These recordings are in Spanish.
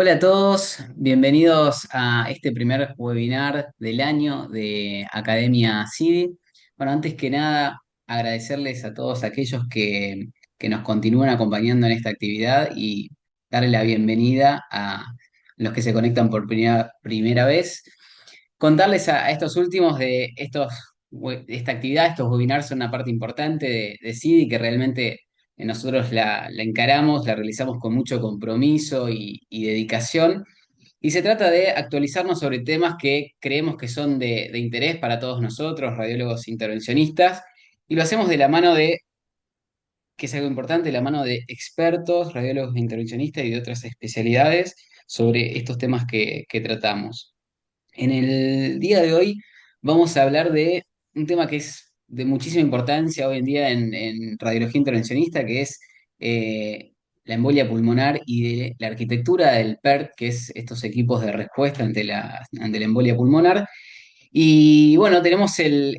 Hola a todos, bienvenidos a este primer webinar del año de Academia CIDI. Bueno, antes que nada, agradecerles a todos aquellos que nos continúan acompañando en esta actividad y darle la bienvenida a los que se conectan por primera vez. Contarles a estos últimos de esta actividad, estos webinars son una parte importante de CIDI que realmente nosotros la encaramos, la realizamos con mucho compromiso y dedicación. Y se trata de actualizarnos sobre temas que creemos que son de interés para todos nosotros, radiólogos intervencionistas, y lo hacemos de la mano que es algo importante, de la mano de expertos, radiólogos intervencionistas y de otras especialidades sobre estos temas que tratamos. En el día de hoy vamos a hablar de un tema que es de muchísima importancia hoy en día en radiología intervencionista, que es la embolia pulmonar y de la arquitectura del PERT, que es estos equipos de respuesta ante la embolia pulmonar. Y bueno, tenemos el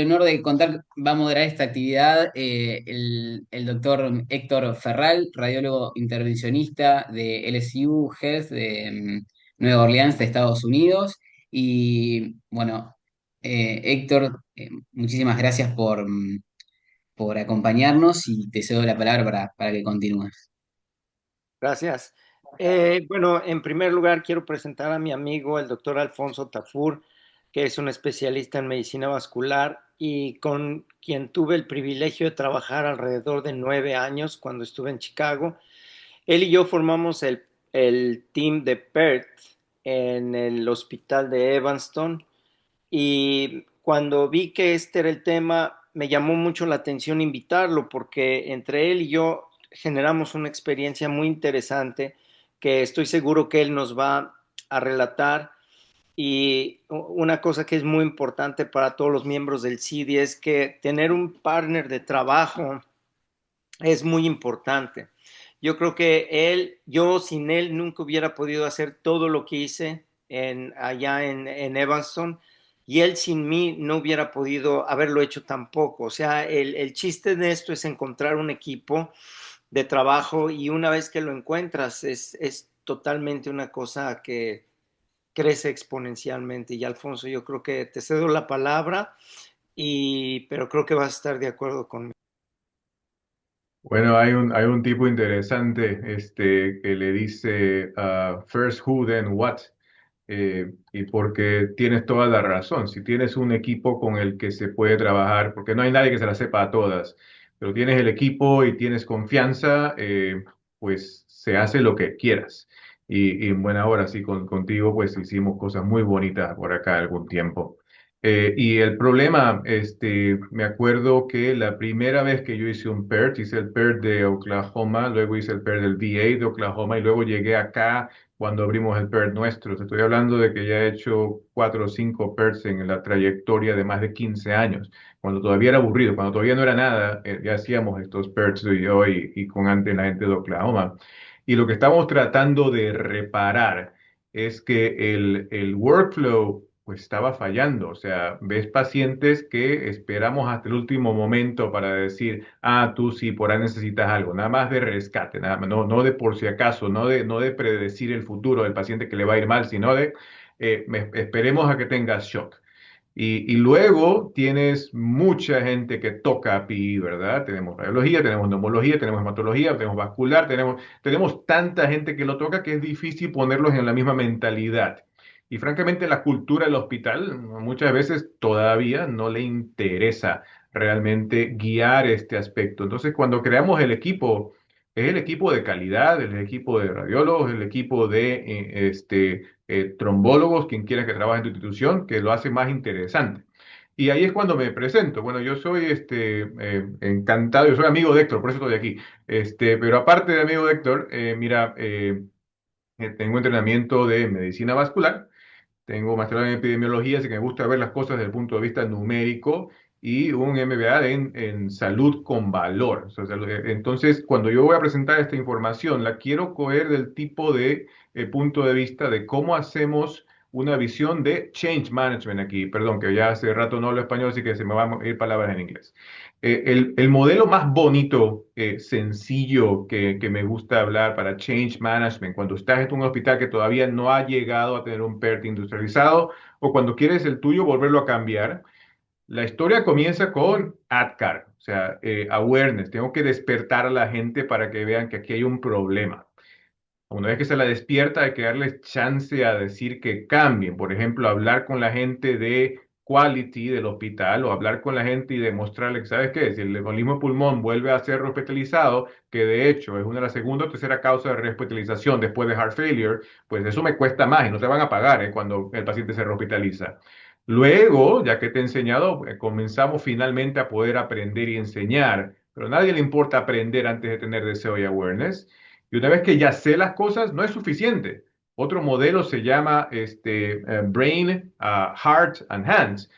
honor de contar, va a moderar esta actividad el doctor Héctor Ferral, radiólogo intervencionista de LSU Health de Nueva Orleans, de Estados Unidos. Y bueno, Héctor, muchísimas gracias por acompañarnos y te cedo la palabra para que continúes. Gracias. Bueno, en primer lugar quiero presentar a mi amigo, el doctor Alfonso Tafur, que es un especialista en medicina vascular y con quien tuve el privilegio de trabajar alrededor de 9 años cuando estuve en Chicago. Él y yo formamos el team de PERT en el hospital de Evanston y cuando vi que este era el tema, me llamó mucho la atención invitarlo porque entre él y yo generamos una experiencia muy interesante que estoy seguro que él nos va a relatar. Y una cosa que es muy importante para todos los miembros del CIDI es que tener un partner de trabajo es muy importante. Yo creo que yo sin él nunca hubiera podido hacer todo lo que hice allá en Evanston, y él sin mí no hubiera podido haberlo hecho tampoco. O sea, el chiste de esto es encontrar un equipo de trabajo, y una vez que lo encuentras es totalmente una cosa que crece exponencialmente. Y Alfonso, yo creo que te cedo la palabra, pero creo que vas a estar de acuerdo conmigo. Bueno, hay un tipo interesante que le dice first who, then what. Y porque tienes toda la razón. Si tienes un equipo con el que se puede trabajar, porque no hay nadie que se la sepa a todas, pero tienes el equipo y tienes confianza, pues se hace lo que quieras. Y en buena hora, sí, contigo, pues hicimos cosas muy bonitas por acá algún tiempo. Y el problema, me acuerdo que la primera vez que yo hice un PERT, hice el PERT de Oklahoma, luego hice el PERT del VA de Oklahoma y luego llegué acá cuando abrimos el PERT nuestro. Te estoy hablando de que ya he hecho 4 o 5 PERTs en la trayectoria de más de 15 años, cuando todavía era aburrido, cuando todavía no era nada, ya hacíamos estos PERTs tú y yo y con antes la gente de Oklahoma. Y lo que estamos tratando de reparar es que el workflow pues estaba fallando. O sea, ves pacientes que esperamos hasta el último momento para decir, tú sí, por ahí necesitas algo, nada más de rescate, nada más, no de por si acaso, no de predecir el futuro del paciente que le va a ir mal, sino de esperemos a que tengas shock. Y luego tienes mucha gente que toca PI, ¿verdad? Tenemos radiología, tenemos neumología, tenemos hematología, tenemos vascular, tenemos tanta gente que lo toca que es difícil ponerlos en la misma mentalidad. Y francamente la cultura del hospital muchas veces todavía no le interesa realmente guiar este aspecto. Entonces cuando creamos el equipo, es el equipo de calidad, el equipo de radiólogos, el equipo de trombólogos, quien quiera que trabaje en tu institución, que lo hace más interesante. Y ahí es cuando me presento. Bueno, yo soy encantado, yo soy amigo de Héctor, por eso estoy aquí. Pero aparte de amigo de Héctor, mira, tengo entrenamiento de medicina vascular, tengo maestría en epidemiología, así que me gusta ver las cosas desde el punto de vista numérico y un MBA en salud con valor. O sea, entonces, cuando yo voy a presentar esta información, la quiero coger del tipo de punto de vista de cómo hacemos una visión de change management aquí. Perdón, que ya hace rato no hablo español, así que se me van a ir palabras en inglés. El modelo más bonito, sencillo, que me gusta hablar para change management, cuando estás en un hospital que todavía no ha llegado a tener un PERT industrializado, o cuando quieres el tuyo volverlo a cambiar, la historia comienza con ADKAR, o sea, awareness. Tengo que despertar a la gente para que vean que aquí hay un problema. Una vez que se la despierta, hay que darles chance a decir que cambien. Por ejemplo, hablar con la gente de quality del hospital o hablar con la gente y demostrarles, ¿sabes qué? Si el embolismo de pulmón vuelve a ser rehospitalizado, que de hecho es una de las segunda o tercera causa de rehospitalización después de heart failure, pues eso me cuesta más y no te van a pagar, cuando el paciente se rehospitaliza. Luego, ya que te he enseñado, comenzamos finalmente a poder aprender y enseñar, pero a nadie le importa aprender antes de tener deseo y awareness. Y una vez que ya sé las cosas, no es suficiente. Otro modelo se llama Brain, Heart and Hands,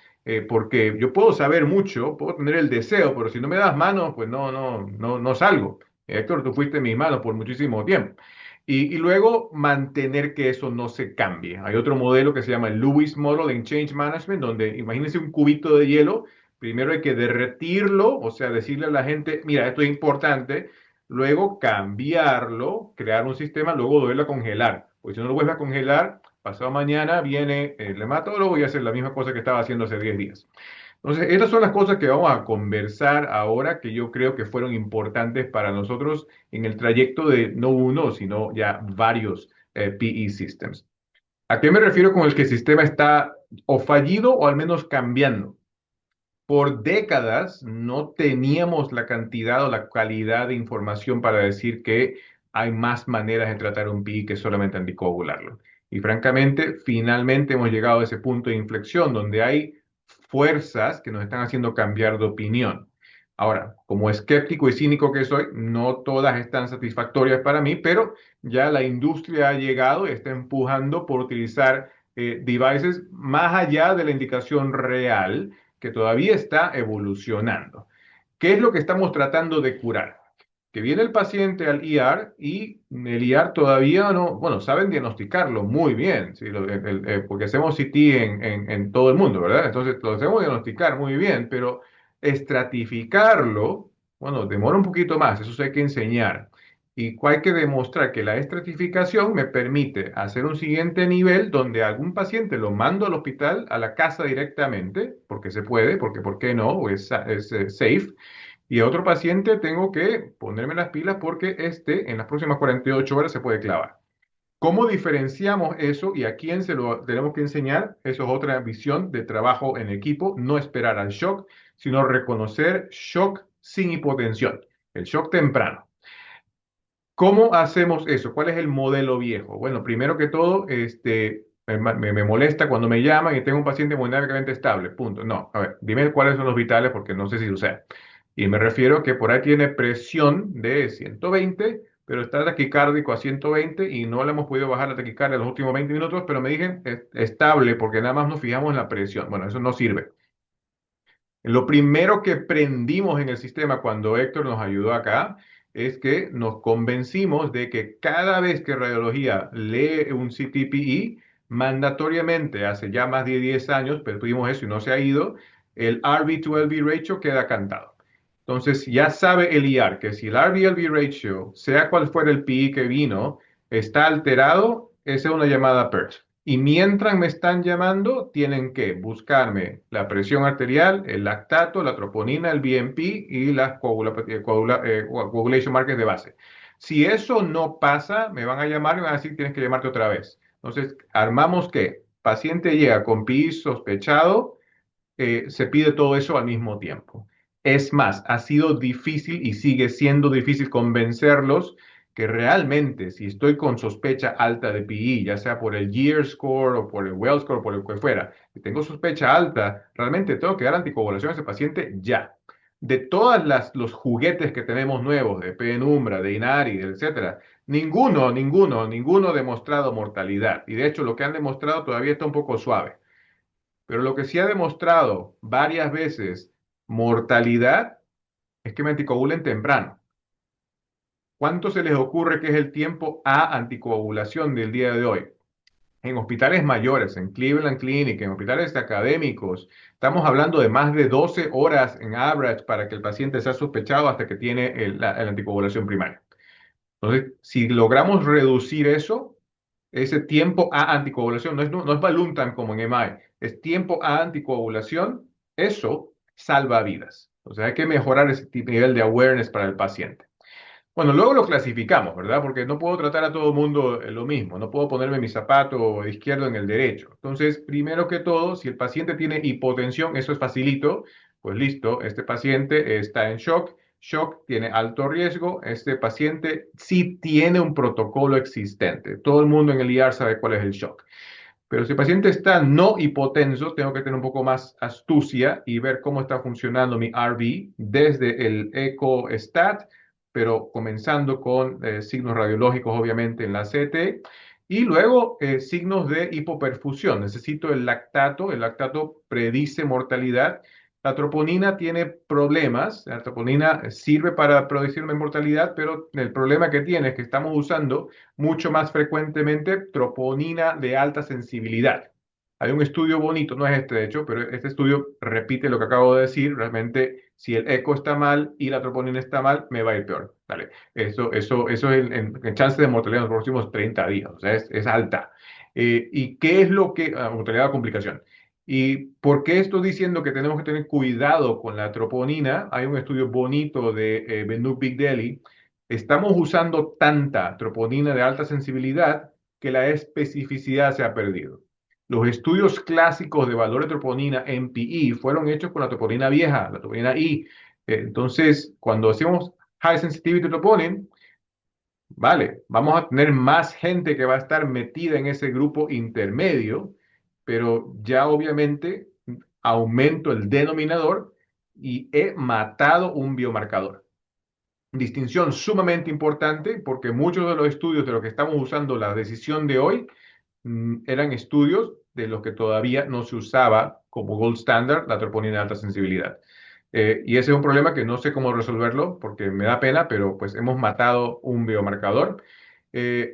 porque yo puedo saber mucho, puedo tener el deseo, pero si no me das manos, pues no salgo. Héctor, tú fuiste en mis manos por muchísimo tiempo. Y luego mantener que eso no se cambie. Hay otro modelo que se llama el Lewis Model en Change Management, donde imagínense un cubito de hielo. Primero hay que derretirlo, o sea, decirle a la gente, mira, esto es importante. Luego cambiarlo, crear un sistema, luego volverlo a congelar. Porque si no lo vuelve a congelar, pasado mañana viene el hematólogo y hace la misma cosa que estaba haciendo hace 10 días. Entonces, estas son las cosas que vamos a conversar ahora, que yo creo que fueron importantes para nosotros en el trayecto de no uno, sino ya varios PE systems. ¿A qué me refiero con el que el sistema está o fallido o al menos cambiando? Por décadas no teníamos la cantidad o la calidad de información para decir que hay más maneras de tratar un PI que solamente anticoagularlo. Y francamente, finalmente hemos llegado a ese punto de inflexión donde hay fuerzas que nos están haciendo cambiar de opinión. Ahora, como escéptico y cínico que soy, no todas están satisfactorias para mí, pero ya la industria ha llegado y está empujando por utilizar devices más allá de la indicación real que todavía está evolucionando. ¿Qué es lo que estamos tratando de curar? Que viene el paciente al IR y el IR todavía no, bueno, saben diagnosticarlo muy bien, ¿sí? Porque hacemos CT en todo el mundo, ¿verdad? Entonces lo hacemos diagnosticar muy bien, pero estratificarlo, bueno, demora un poquito más, eso sí hay que enseñar. Y hay que demostrar que la estratificación me permite hacer un siguiente nivel donde algún paciente lo mando al hospital, a la casa directamente, porque se puede, porque ¿por qué no? O es safe. Y a otro paciente tengo que ponerme las pilas porque en las próximas 48 horas se puede clavar. ¿Cómo diferenciamos eso y a quién se lo tenemos que enseñar? Eso es otra visión de trabajo en equipo, no esperar al shock, sino reconocer shock sin hipotensión, el shock temprano. ¿Cómo hacemos eso? ¿Cuál es el modelo viejo? Bueno, primero que todo, me molesta cuando me llaman y tengo un paciente hemodinámicamente estable. Punto. No, a ver, dime cuáles son los vitales porque no sé si lo sé. Y me refiero que por ahí tiene presión de 120, pero está taquicárdico a 120 y no le hemos podido bajar la taquicardia en los últimos 20 minutos, pero me dicen estable porque nada más nos fijamos en la presión. Bueno, eso no sirve. Lo primero que prendimos en el sistema cuando Héctor nos ayudó acá es que nos convencimos de que cada vez que radiología lee un CTPE, mandatoriamente, hace ya más de 10 años, pero tuvimos eso y no se ha ido, el RV-to-LV ratio queda cantado. Entonces ya sabe el IR que si el RV-LV ratio, sea cual fuera el PI que vino, está alterado, esa es una llamada PERT. Y mientras me están llamando, tienen que buscarme la presión arterial, el lactato, la troponina, el BNP y las coagulation markers de base. Si eso no pasa, me van a llamar y me van a decir tienes que llamarte otra vez. Entonces, armamos que paciente llega con PI sospechado, se pide todo eso al mismo tiempo. Es más, ha sido difícil y sigue siendo difícil convencerlos que realmente si estoy con sospecha alta de PI, ya sea por el Year Score o por el Well Score o por lo que fuera, si tengo sospecha alta, realmente tengo que dar anticoagulación a ese paciente ya. De todos los juguetes que tenemos nuevos, de Penumbra, de Inari, etcétera, ninguno ha demostrado mortalidad. Y de hecho, lo que han demostrado todavía está un poco suave. Pero lo que sí ha demostrado varias veces mortalidad es que me anticoagulen temprano. ¿Cuánto se les ocurre que es el tiempo a anticoagulación del día de hoy? en hospitales mayores, en Cleveland Clinic, en hospitales académicos, estamos hablando de más de 12 horas en average para que el paciente sea sospechado hasta que tiene la anticoagulación primaria. Entonces, si logramos reducir eso, ese tiempo a anticoagulación, no es balloon time como en MI, es tiempo a anticoagulación, eso salva vidas. O sea, hay que mejorar ese nivel de awareness para el paciente. Bueno, luego lo clasificamos, ¿verdad? Porque no puedo tratar a todo el mundo lo mismo, no puedo ponerme mi zapato izquierdo en el derecho. Entonces, primero que todo, si el paciente tiene hipotensión, eso es facilito, pues listo, este paciente está en shock, shock tiene alto riesgo, este paciente sí tiene un protocolo existente. Todo el mundo en el IR sabe cuál es el shock. Pero si el paciente está no hipotenso, tengo que tener un poco más astucia y ver cómo está funcionando mi RV desde el ECOSTAT, pero comenzando con signos radiológicos, obviamente, en la CT. Y luego signos de hipoperfusión. Necesito el lactato predice mortalidad. La troponina tiene problemas. La troponina sirve para predecir una mortalidad, pero el problema que tiene es que estamos usando mucho más frecuentemente troponina de alta sensibilidad. Hay un estudio bonito, no es este de hecho, pero este estudio repite lo que acabo de decir. Realmente, si el eco está mal y la troponina está mal, me va a ir peor. Dale. Eso es el chance de mortalidad en los próximos 30 días, o sea, es alta. ¿Y qué es lo que, mortalidad o complicación? ¿Y por qué estoy diciendo que tenemos que tener cuidado con la troponina? Hay un estudio bonito de Benoit Bigdelli. Estamos usando tanta troponina de alta sensibilidad que la especificidad se ha perdido. Los estudios clásicos de valor de troponina en PI fueron hechos con la troponina vieja, la troponina I. Entonces, cuando hacemos high sensitivity troponin, vale, vamos a tener más gente que va a estar metida en ese grupo intermedio, pero ya obviamente aumento el denominador y he matado un biomarcador. Distinción sumamente importante porque muchos de los estudios de los que estamos usando la decisión de hoy eran estudios de los que todavía no se usaba como gold standard la troponina de alta sensibilidad. Y ese es un problema que no sé cómo resolverlo porque me da pena, pero pues hemos matado un biomarcador.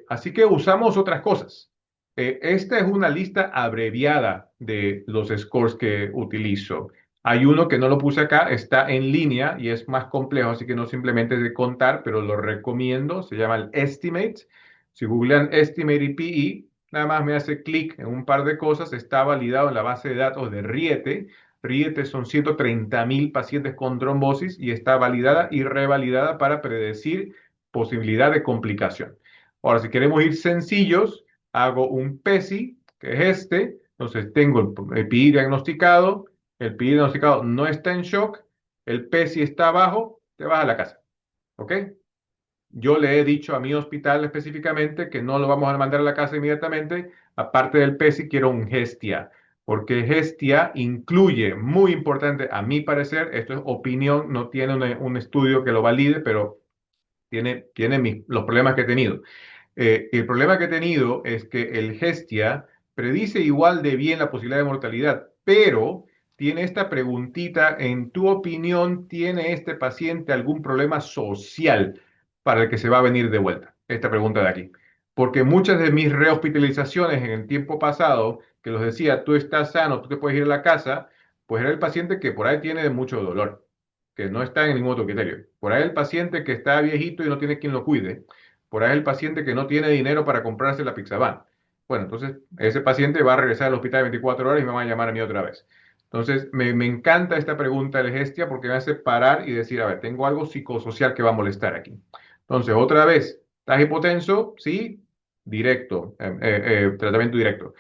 Así que usamos otras cosas. Esta es una lista abreviada de los scores que utilizo. Hay uno que no lo puse acá, está en línea y es más complejo, así que no simplemente es de contar, pero lo recomiendo. Se llama el Estimate. Si googlean Estimate y PE, nada más me hace clic en un par de cosas. Está validado en la base de datos de Riete. Riete son 130.000 pacientes con trombosis y está validada y revalidada para predecir posibilidad de complicación. Ahora, si queremos ir sencillos, hago un PESI, que es este. Entonces, tengo el PI diagnosticado, el PI diagnosticado no está en shock, el PESI está abajo, te vas a la casa. ¿Ok? Yo le he dicho a mi hospital específicamente que no lo vamos a mandar a la casa inmediatamente. Aparte del PESI, quiero un Gestia, porque Gestia incluye, muy importante a mi parecer, esto es opinión, no tiene un estudio que lo valide, pero tiene los problemas que he tenido. El problema que he tenido es que el Gestia predice igual de bien la posibilidad de mortalidad, pero tiene esta preguntita, en tu opinión, ¿tiene este paciente algún problema social para el que se va a venir de vuelta? Esta pregunta de aquí. Porque muchas de mis rehospitalizaciones en el tiempo pasado, que los decía, tú estás sano, tú te puedes ir a la casa, pues era el paciente que por ahí tiene mucho dolor, que no está en ningún otro criterio. Por ahí el paciente que está viejito y no tiene quien lo cuide. Por ahí el paciente que no tiene dinero para comprarse la Pixaban. Bueno, entonces ese paciente va a regresar al hospital 24 horas y me va a llamar a mí otra vez. Entonces, me encanta esta pregunta de Gestia porque me hace parar y decir, a ver, tengo algo psicosocial que va a molestar aquí. Entonces, otra vez, ¿estás hipotenso? Sí, directo, tratamiento directo.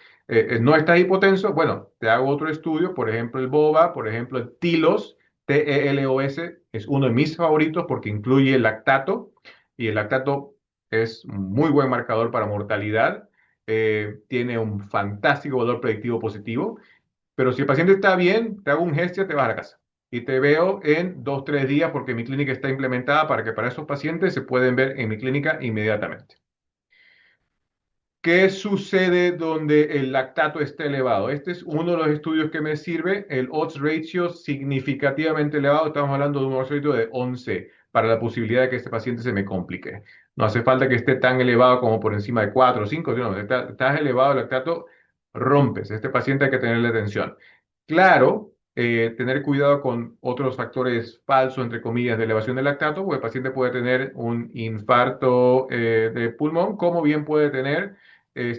¿No estás hipotenso? Bueno, te hago otro estudio, por ejemplo, el BOBA, por ejemplo, el TILOS, TELOS, es uno de mis favoritos porque incluye el lactato y el lactato es un muy buen marcador para mortalidad. Tiene un fantástico valor predictivo positivo. Pero si el paciente está bien, te hago un gestia, te vas a la casa. Y te veo en 2, 3 días porque mi clínica está implementada para que para esos pacientes se pueden ver en mi clínica inmediatamente. ¿Qué sucede donde el lactato está elevado? Este es uno de los estudios que me sirve. El odds ratio significativamente elevado. Estamos hablando de un odds ratio de 11 para la posibilidad de que este paciente se me complique. No hace falta que esté tan elevado como por encima de 4 o 5, sino estás elevado el lactato, rompes. Este paciente hay que tenerle atención. Claro, tener cuidado con otros factores falsos, entre comillas, de elevación del lactato, porque el paciente puede tener un infarto de pulmón, como bien puede tener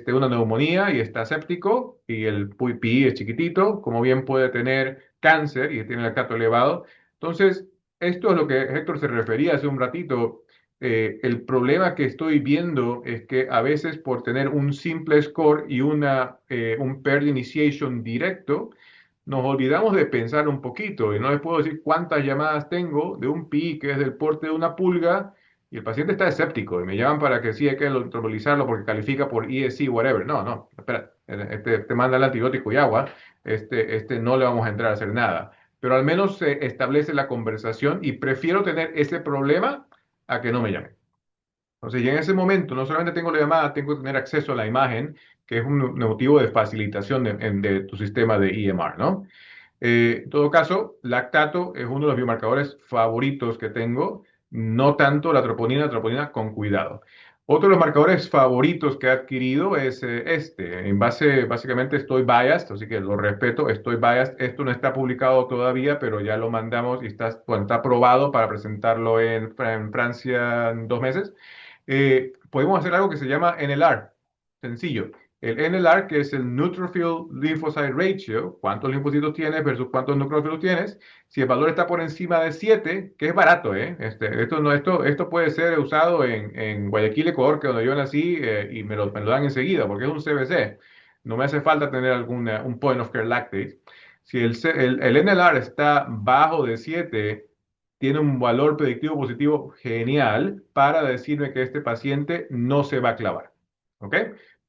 una neumonía y está séptico, y el PI es chiquitito, como bien puede tener cáncer y tiene el lactato elevado. Entonces, esto es lo que Héctor se refería hace un ratito. El problema que estoy viendo es que a veces por tener un simple score y un paired initiation directo, nos olvidamos de pensar un poquito y no les puedo decir cuántas llamadas tengo de un PI que es del porte de una pulga y el paciente está escéptico y me llaman para que sí hay que trombolizarlo porque califica por ESC, whatever. No, no, espera, te manda el antibiótico y agua, no le vamos a entrar a hacer nada. Pero al menos se establece la conversación y prefiero tener ese problema a que no me llamen. Entonces, y en ese momento no solamente tengo la llamada, tengo que tener acceso a la imagen, que es un motivo de facilitación de tu sistema de EMR, ¿no? En todo caso, lactato es uno de los biomarcadores favoritos que tengo, no tanto la troponina con cuidado. Otro de los marcadores favoritos que he adquirido es En base, básicamente estoy biased, así que lo respeto, estoy biased. Esto no está publicado todavía, pero ya lo mandamos y bueno, está aprobado para presentarlo en Francia en 2 meses. Podemos hacer algo que se llama NLR, sencillo. El NLR, que es el Neutrophil Lymphocyte Ratio, cuántos linfocitos tienes versus cuántos neutrófilos tienes. Si el valor está por encima de 7, que es barato, ¿eh? Esto puede ser usado en Guayaquil, Ecuador, que donde yo nací, y me lo dan enseguida, porque es un CBC. No me hace falta tener un point of care lactate. Si el NLR está bajo de 7, tiene un valor predictivo positivo genial para decirme que este paciente no se va a clavar. ¿Ok?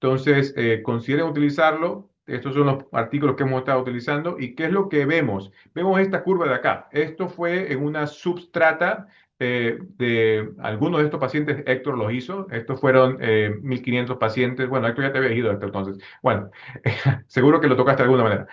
Entonces, consideren utilizarlo. Estos son los artículos que hemos estado utilizando. ¿Y qué es lo que vemos? Vemos esta curva de acá. Esto fue en una substrata de algunos de estos pacientes. Héctor los hizo. Estos fueron 1.500 pacientes. Bueno, Héctor ya te había ido, Héctor, entonces. Bueno, seguro que lo tocaste de alguna manera.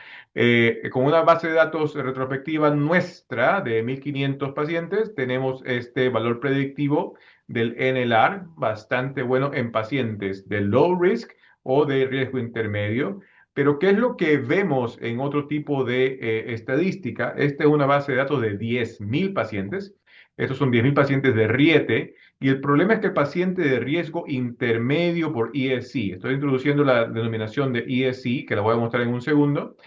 Con una base de datos retrospectiva nuestra de 1.500 pacientes, tenemos este valor predictivo del NLR bastante bueno en pacientes de low risk o de riesgo intermedio. Pero ¿qué es lo que vemos en otro tipo de estadística? Esta es una base de datos de 10.000 pacientes. Estos son 10.000 pacientes de Riete. Y el problema es que el paciente de riesgo intermedio por ESC, estoy introduciendo la denominación de ESC, que la voy a mostrar en un segundo.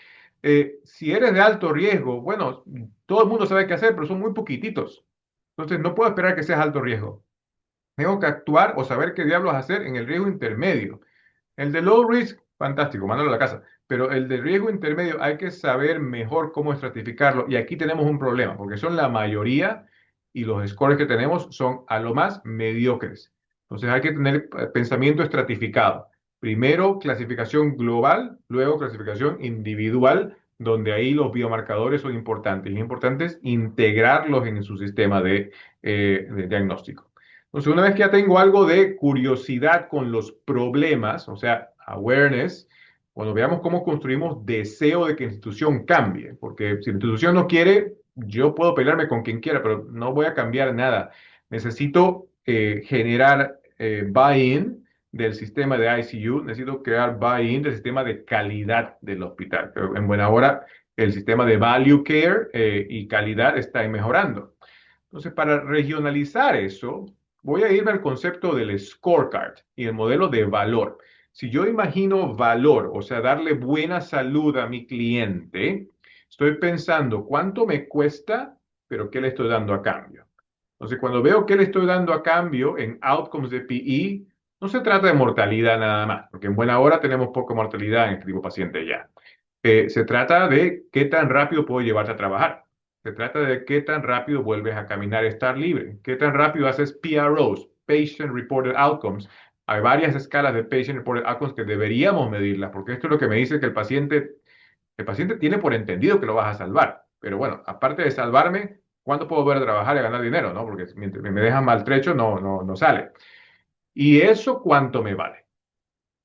Si eres de alto riesgo, bueno, todo el mundo sabe qué hacer, pero son muy poquititos. Entonces, no puedo esperar que seas alto riesgo. Tengo que actuar o saber qué diablos hacer en el riesgo intermedio. El de low risk, fantástico, mándalo a la casa. Pero el de riesgo intermedio hay que saber mejor cómo estratificarlo. Y aquí tenemos un problema, porque son la mayoría y los scores que tenemos son a lo más mediocres. Entonces hay que tener pensamiento estratificado. Primero clasificación global, luego clasificación individual, donde ahí los biomarcadores son importantes. Y es importante integrarlos en su sistema de diagnóstico. Entonces, una vez que ya tengo algo de curiosidad con los problemas, o sea, awareness, cuando veamos cómo construimos deseo de que la institución cambie, porque si la institución no quiere, yo puedo pelearme con quien quiera, pero no voy a cambiar nada. Necesito generar buy-in del sistema de ICU, necesito crear buy-in del sistema de calidad del hospital. Pero en buena hora, el sistema de value care y calidad está mejorando. Entonces, para regionalizar eso, voy a irme al concepto del scorecard y el modelo de valor. Si yo imagino valor, o sea, darle buena salud a mi cliente, estoy pensando cuánto me cuesta, pero qué le estoy dando a cambio. Entonces, cuando veo qué le estoy dando a cambio en outcomes de PE, no se trata de mortalidad nada más, porque en buena hora tenemos poca mortalidad en este tipo de paciente ya. Se trata de qué tan rápido puedo llevarte a trabajar. Se trata de qué tan rápido vuelves a caminar, estar libre. Qué tan rápido haces PROs, Patient Reported Outcomes. Hay varias escalas de Patient Reported Outcomes que deberíamos medirlas, porque esto es lo que me dice que el paciente tiene por entendido que lo vas a salvar. Pero bueno, aparte de salvarme, ¿cuándo puedo volver a trabajar y ganar dinero? ¿No? Porque mientras me dejan maltrecho, no sale. ¿Y eso cuánto me vale?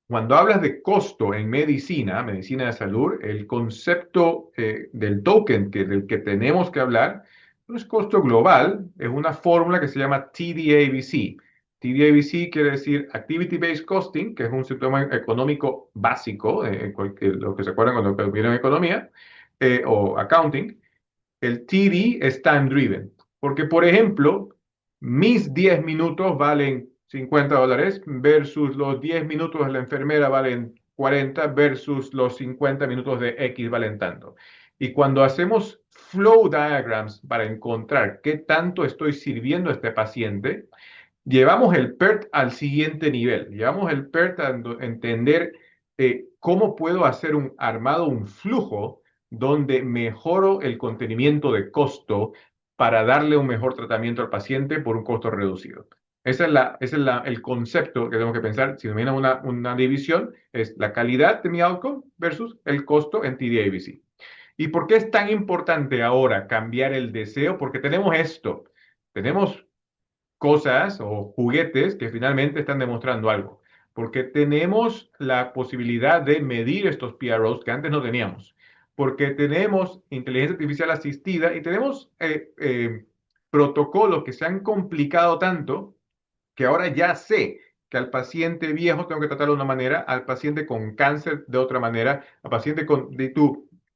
Cuando hablas de costo en medicina de salud, el concepto del token del que tenemos que hablar no es costo global, es una fórmula que se llama TDABC. TDABC quiere decir Activity Based Costing, que es un sistema económico básico, lo que se acuerdan cuando vieron economía, o accounting. El TD es Time Driven, porque por ejemplo, mis 10 minutos valen $50 versus los 10 minutos de la enfermera valen 40 versus los 50 minutos de X valen tanto. Y cuando hacemos flow diagrams para encontrar qué tanto estoy sirviendo a este paciente, llevamos el PERT al siguiente nivel. Llevamos el PERT a entender cómo puedo hacer un armado, un flujo donde mejoro el contenimiento de costo para darle un mejor tratamiento al paciente por un costo reducido. El concepto que tenemos que pensar. Si me una división, es la calidad de mi outcome versus el costo en TDABC. ¿Y por qué es tan importante ahora cambiar el deseo? Porque tenemos esto. Tenemos cosas o juguetes que finalmente están demostrando algo, porque tenemos la posibilidad de medir estos PROs que antes no teníamos, porque tenemos inteligencia artificial asistida y tenemos protocolos que se han complicado tanto que ahora ya sé que al paciente viejo tengo que tratarlo de una manera, al paciente con cáncer de otra manera, al paciente con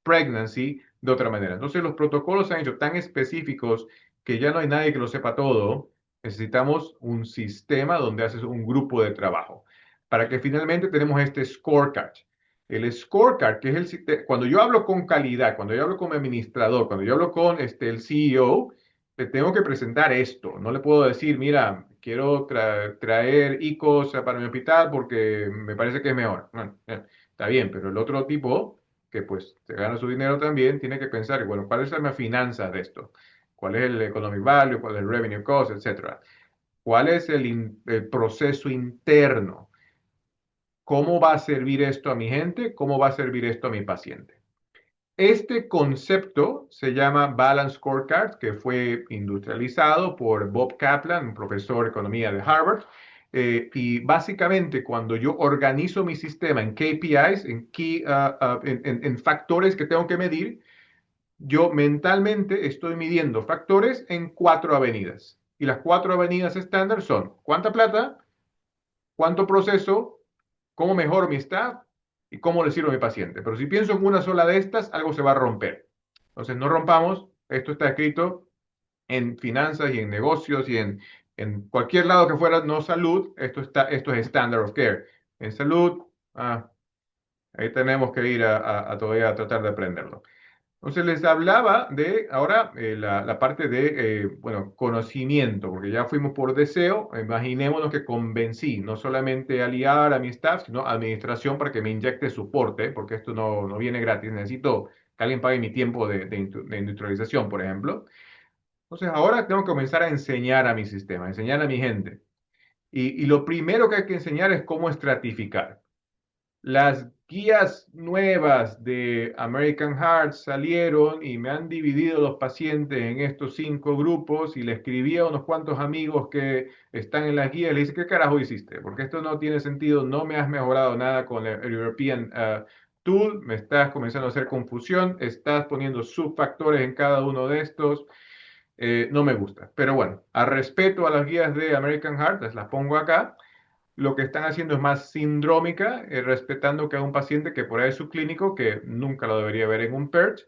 pregnancy de otra manera. Entonces los protocolos se han hecho tan específicos que ya no hay nadie que lo sepa todo. Necesitamos un sistema donde haces un grupo de trabajo para que finalmente tenemos este scorecard. El scorecard, que es cuando yo hablo con calidad, cuando yo hablo con mi administrador, cuando yo hablo con el CEO, le tengo que presentar esto. No le puedo decir, mira, quiero traer ICOs para mi hospital porque me parece que es mejor. Bueno, está bien, pero el otro tipo, que pues se gana su dinero también, tiene que pensar, bueno, ¿cuáles son las finanzas de esto? ¿Cuál es el economic value? ¿Cuál es el revenue cost? Etcétera. ¿Cuál es el proceso interno? ¿Cómo va a servir esto a mi gente? ¿Cómo va a servir esto a mi paciente? Este concepto se llama Balance Scorecard, que fue industrializado por Bob Kaplan, un profesor de economía de Harvard. Y básicamente cuando yo organizo mi sistema en KPIs, en factores que tengo que medir, yo mentalmente estoy midiendo factores en 4 avenidas. Y las 4 avenidas estándar son cuánta plata, cuánto proceso, cómo mejoro mi staff y cómo le sirvo a mi paciente. Pero si pienso en una sola de estas, algo se va a romper. Entonces, no rompamos. Esto está escrito en finanzas y en negocios y en cualquier lado que fuera, no salud. Esto es standard of care. En salud, ahí tenemos que ir todavía a tratar de aprenderlo. Entonces les hablaba de ahora la parte de, bueno, conocimiento, porque ya fuimos por deseo. Imaginémonos que convencí no solamente a liar a mi staff, sino a administración para que me inyecte soporte, porque esto no viene gratis. Necesito que alguien pague mi tiempo de industrialización, por ejemplo. Entonces ahora tengo que comenzar a enseñar a mi sistema, a enseñar a mi gente. Y lo primero que hay que enseñar es cómo estratificar. Las guías nuevas de American Heart salieron y me han dividido los pacientes en estos 5 grupos y le escribí a unos cuantos amigos que están en las guías y le dije, ¿qué carajo hiciste? Porque esto no tiene sentido, no me has mejorado nada con el European Tool, me estás comenzando a hacer confusión, estás poniendo subfactores en cada uno de estos. No me gusta. Pero bueno, a respeto a las guías de American Heart, las pongo acá. Lo que están haciendo es más sindrómica, respetando que a un paciente que por ahí es subclínico, que nunca lo debería ver en un PERT,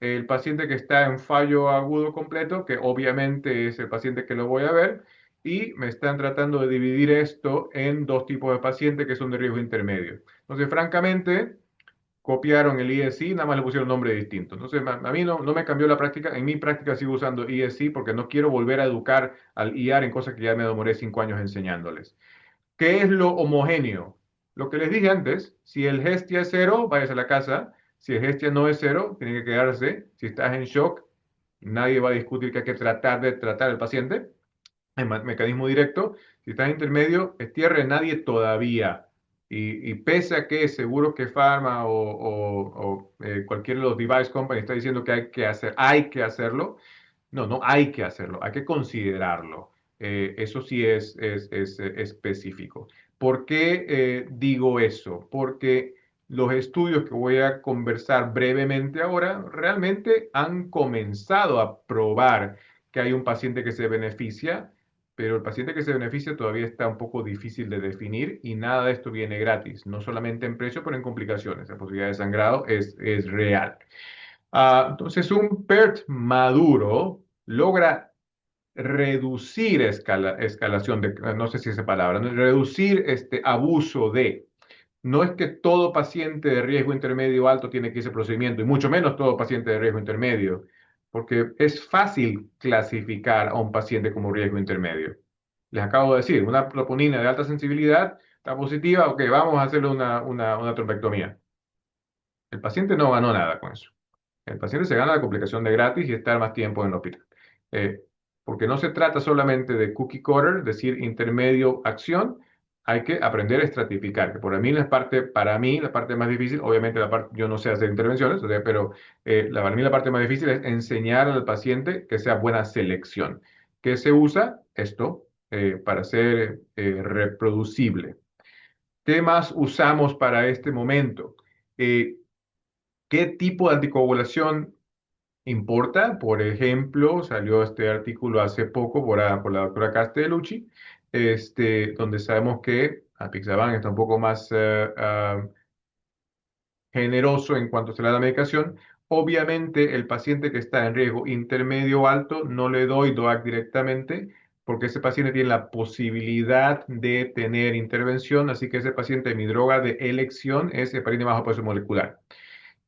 el paciente que está en fallo agudo completo, que obviamente es el paciente que lo voy a ver, y me están tratando de dividir esto en 2 tipos de pacientes que son de riesgo intermedio. Entonces, francamente, copiaron el ESC, nada más le pusieron nombre distinto. Entonces, a mí no me cambió la práctica. En mi práctica sigo usando ESC porque no quiero volver a educar al IAR en cosas que ya me demoré 5 años enseñándoles. ¿Qué es lo homogéneo? Lo que les dije antes, si el Hestia es 0, váyase a la casa. Si el Hestia no es 0, tiene que quedarse. Si estás en shock, nadie va a discutir que hay que tratar de tratar al paciente. El mecanismo directo. Si estás intermedio, estierre nadie todavía. Y pese a que seguro que Pharma o cualquier de los device company está diciendo que hay que hacerlo, no hay que hacerlo, hay que considerarlo. Eso sí es específico. ¿Por qué digo eso? Porque los estudios que voy a conversar brevemente ahora realmente han comenzado a probar que hay un paciente que se beneficia pero el paciente que se beneficia todavía está un poco difícil de definir y nada de esto viene gratis, no solamente en precio, pero en complicaciones. La posibilidad de sangrado es real. Entonces, un PERT maduro logra reducir escalación de, no sé si esa palabra, ¿no? Reducir este abuso de. No es que todo paciente de riesgo intermedio o alto tiene que ese procedimiento, y mucho menos todo paciente de riesgo intermedio, porque es fácil clasificar a un paciente como riesgo intermedio. Les acabo de decir, una troponina de alta sensibilidad está positiva, ok, vamos a hacerle una trombectomía. El paciente no ganó nada con eso. El paciente se gana la complicación de gratis y estar más tiempo en el hospital. Eh, Porque no se trata solamente de cookie cutter, decir intermedio acción, hay que aprender a estratificar, que para mí la parte más difícil, obviamente yo no sé hacer intervenciones, o sea, pero para mí la parte más difícil es enseñar al paciente que sea buena selección. ¿Qué se usa? Esto, para ser reproducible. ¿Qué más usamos para este momento? Eh, ¿Qué tipo de anticoagulación importa? Por ejemplo, salió este artículo hace poco por la doctora Castellucci, donde sabemos que apixaban está un poco más generoso en cuanto se le da la medicación. Obviamente, el paciente que está en riesgo intermedio o alto, no le doy DOAC directamente, porque ese paciente tiene la posibilidad de tener intervención, así que ese paciente, mi droga de elección es heparina bajo peso molecular.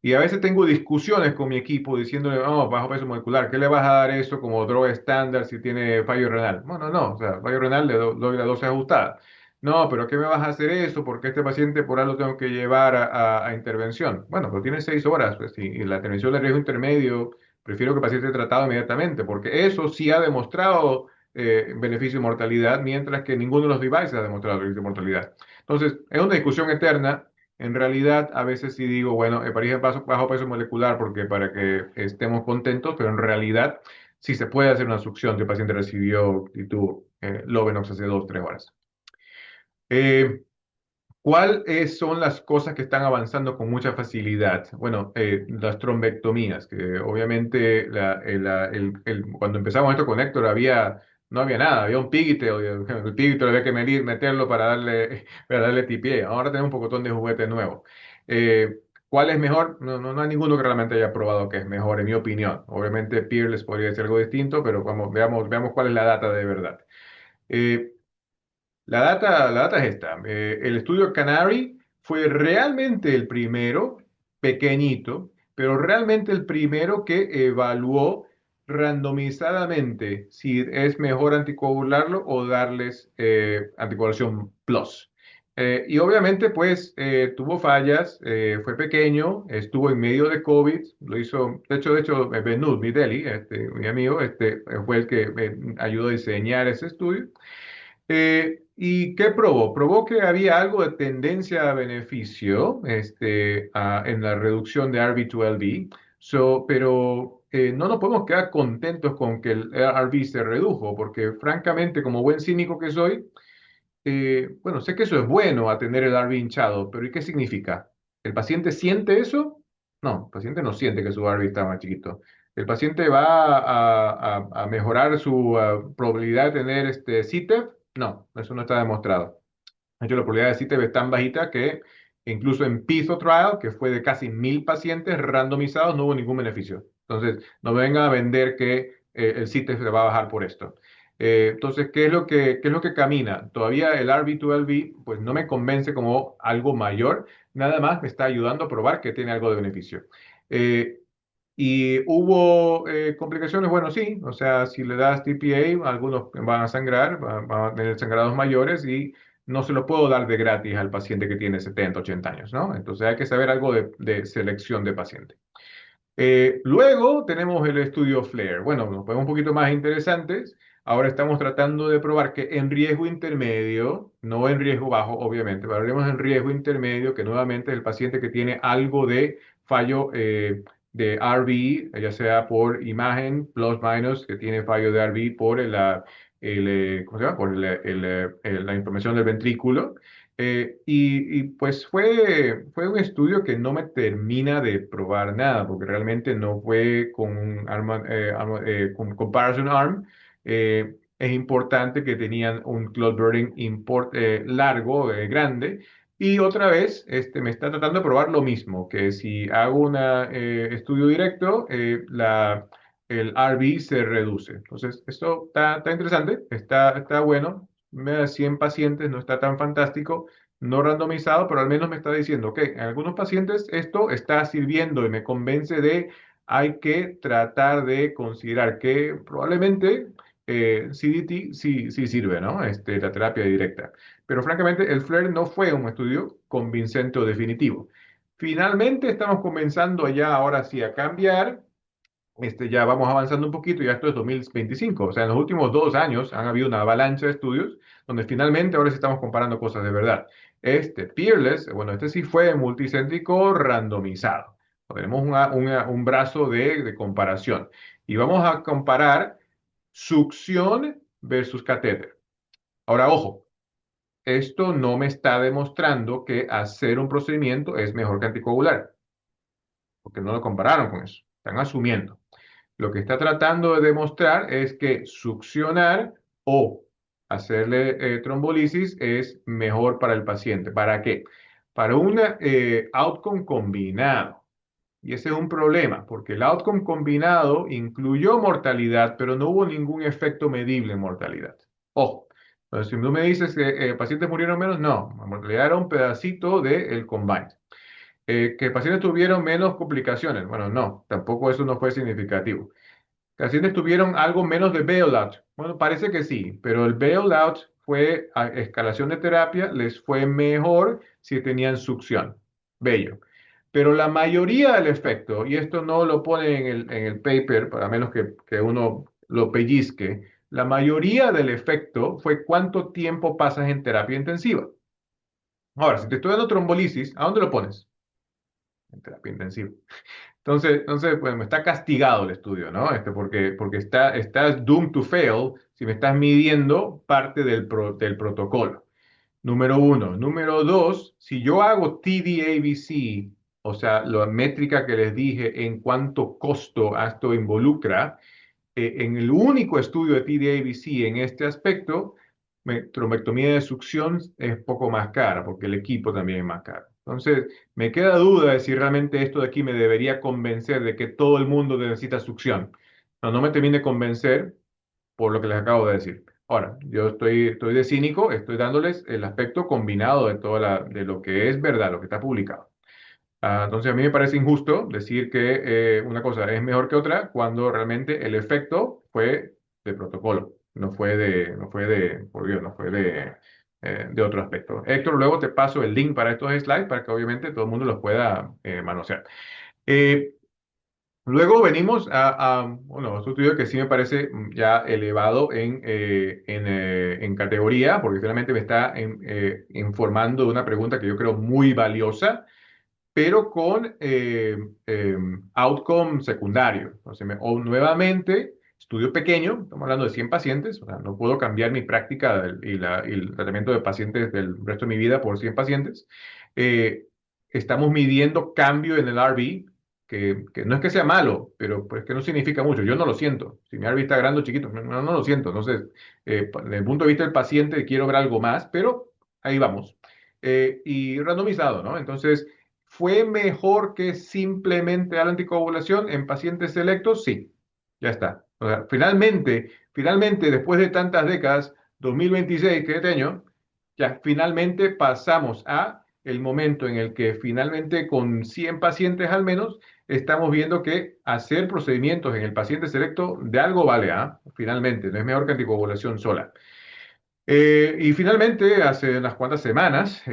Y a veces tengo discusiones con mi equipo diciéndole, oh, bajo peso molecular, ¿qué le vas a dar eso como droga estándar si tiene fallo renal? Bueno, no, o sea, fallo renal doy la dosis ajustada. No, pero ¿qué me vas a hacer eso? Porque este paciente por algo tengo que llevar a intervención. Bueno, pero tiene 6 horas, pues, y la intervención de riesgo intermedio, prefiero que el paciente esté tratado inmediatamente, porque eso sí ha demostrado beneficio y mortalidad, mientras que ninguno de los devices ha demostrado beneficio y mortalidad. Entonces, es una discusión eterna. En realidad, a veces sí digo, bueno, heparina bajo peso molecular porque para que estemos contentos, pero en realidad sí se puede hacer una succión que el paciente recibió y tuvo Lovenox hace 2, 3 horas. Eh, ¿Cuáles son las cosas que están avanzando con mucha facilidad? Bueno, las trombectomías, que obviamente cuando empezamos esto con Héctor no había nada, había un piggytail, el piggytail había que meterlo para darle TPA. Ahora tenemos un pocotón de juguetes nuevos. ¿Cuál es mejor? No hay ninguno que realmente haya probado que es mejor, en mi opinión. Obviamente Peerless podría ser algo distinto, pero veamos cuál es la data de verdad. Eh, la data es esta. El estudio Canary fue realmente el primero, pequeñito, pero realmente el primero que evaluó randomizadamente si es mejor anticoagularlo o darles anticoagulación plus. Y obviamente, pues, tuvo fallas, fue pequeño, estuvo en medio de COVID, lo hizo, de hecho, Benud Mideli, mi amigo, fue el que me ayudó a diseñar ese estudio. ¿Y qué probó? Probó que había algo de tendencia a beneficio en la reducción de RB2LB, pero no nos podemos quedar contentos con que el RB se redujo, porque francamente, como buen cínico que soy, bueno, sé que eso es bueno a tener el RB hinchado, pero ¿y qué significa? ¿El paciente siente eso? No, el paciente no siente que su RB está más chiquito. ¿El paciente va a mejorar su probabilidad de tener CTEPH? No, eso no está demostrado. De hecho, la probabilidad de CTEPH es tan bajita que incluso en PISO Trial, que fue de casi 1.000 pacientes randomizados, no hubo ningún beneficio. Entonces, no me vengan a vender que el CTEPH se va a bajar por esto. Entonces, ¿qué es lo que camina? Todavía el RB2LB, pues no me convence como algo mayor, nada más me está ayudando a probar que tiene algo de beneficio. Eh, ¿Y hubo complicaciones? Bueno, sí, o sea, si le das TPA, algunos van a sangrar, van a tener sangrados mayores y no se lo puedo dar de gratis al paciente que tiene 70, 80 años, ¿no? Entonces hay que saber algo de selección de paciente. Luego tenemos el estudio FLAIR. Bueno, nos ponemos un poquito más interesantes. Ahora estamos tratando de probar que en riesgo intermedio, no en riesgo bajo, obviamente, pero hablemos en riesgo intermedio, que nuevamente es el paciente que tiene algo de fallo de RV, ya sea por imagen, plus minus, que tiene fallo de RV por ¿cómo se llama? Por la inflamación del ventrículo. Pues fue un estudio que no me termina de probar nada, porque realmente no fue con un con comparison arm. es importante que tenían un clot burden largo, grande. Y otra vez, me está tratando de probar lo mismo, que si hago un estudio directo, el RV se reduce. Entonces, esto está interesante, está bueno. Me da 100 pacientes, no está tan fantástico, no randomizado, pero al menos me está diciendo que en algunos pacientes esto está sirviendo y me convence de hay que tratar de considerar que probablemente CDT sí sirve, ¿no? La terapia directa. Pero francamente, el FLAIR no fue un estudio convincente o definitivo. Finalmente estamos comenzando ya ahora sí a cambiar. Ya vamos avanzando un poquito, ya esto es 2025, o sea, en los últimos 2 años han habido una avalancha de estudios donde finalmente ahora sí estamos comparando cosas de verdad. Peerless, bueno, este sí fue multicéntrico randomizado. Tenemos un brazo de comparación y vamos a comparar succión versus catéter. Ahora, ojo, esto no me está demostrando que hacer un procedimiento es mejor que anticoagular, porque no lo compararon con eso, están asumiendo. Lo que está tratando de demostrar es que succionar o hacerle trombolisis es mejor para el paciente. ¿Para qué? Para un outcome combinado. Y ese es un problema, porque el outcome combinado incluyó mortalidad, pero no hubo ningún efecto medible en mortalidad. Ojo, entonces si tú me dices que pacientes murieron menos, no, la mortalidad era un pedacito del combined. Que pacientes tuvieron menos complicaciones, bueno, no, tampoco eso no fue significativo. Pacientes tuvieron algo menos de bailout. Bueno, parece que sí, pero el bailout fue a escalación de terapia, les fue mejor si tenían succión. Bello. Pero la mayoría del efecto, y esto no lo pone en el paper, para menos que uno lo pellizque, la mayoría del efecto fue cuánto tiempo pasas en terapia intensiva. Ahora, si te estoy dando trombolisis, ¿a dónde lo pones? En terapia intensiva. Entonces, pues me está castigado el estudio, ¿no? Porque estás doomed to fail si me estás midiendo parte del protocolo. Número uno. Número dos, si yo hago TDABC, o sea, la métrica que les dije en cuánto costo esto involucra, en el único estudio de TDABC en este aspecto, trombectomía de succión es poco más cara porque el equipo también es más caro. Entonces, me queda duda de si realmente esto de aquí me debería convencer de que todo el mundo necesita succión. No me termine de convencer por lo que les acabo de decir. Ahora, yo estoy de cínico, estoy dándoles el aspecto combinado de lo que es verdad, lo que está publicado. Entonces, a mí me parece injusto decir que una cosa es mejor que otra cuando realmente el efecto fue de protocolo, por Dios, no fue de otro aspecto. Héctor, luego te paso el link para estos slides para que obviamente todo el mundo los pueda manosear. Eh, Luego venimos bueno, otro estudio que sí me parece ya elevado en categoría, porque finalmente me está informando de una pregunta que yo creo muy valiosa pero con outcome secundario. Entonces, o nuevamente, estudio pequeño, estamos hablando de 100 pacientes, o sea, no puedo cambiar mi práctica y el tratamiento de pacientes del resto de mi vida por 100 pacientes. Eh, Estamos midiendo cambio en el RV, que no es que sea malo, pero pues que no significa mucho. Yo no lo siento. Si mi RV está grande o chiquito, no lo siento. Entonces, desde el punto de vista del paciente, quiero ver algo más, pero ahí vamos. Y randomizado, ¿no? Entonces, ¿fue mejor que simplemente a la anticoagulación en pacientes selectos? Sí, ya está. O sea, finalmente, después de tantas décadas, 2026, que este año, ya finalmente pasamos a el momento en el que finalmente con 100 pacientes al menos, estamos viendo que hacer procedimientos en el paciente selecto de algo vale, ¿ah? Finalmente, no es mejor que anticoagulación sola. Y finalmente, hace unas cuantas semanas,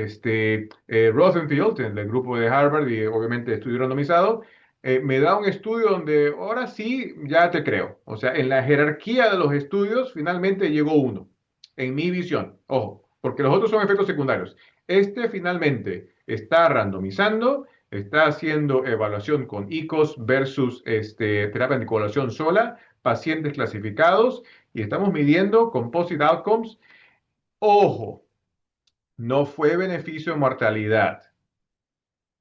Rosenfield, del grupo de Harvard y obviamente estudio randomizado, me da un estudio donde ahora sí ya te creo. O sea, en la jerarquía de los estudios, finalmente llegó uno, en mi visión. Ojo, porque los otros son efectos secundarios. Este finalmente está randomizando, está haciendo evaluación con ICOS versus terapia anticoagulación sola, pacientes clasificados, y estamos midiendo composite outcomes. Ojo, no fue beneficio en mortalidad,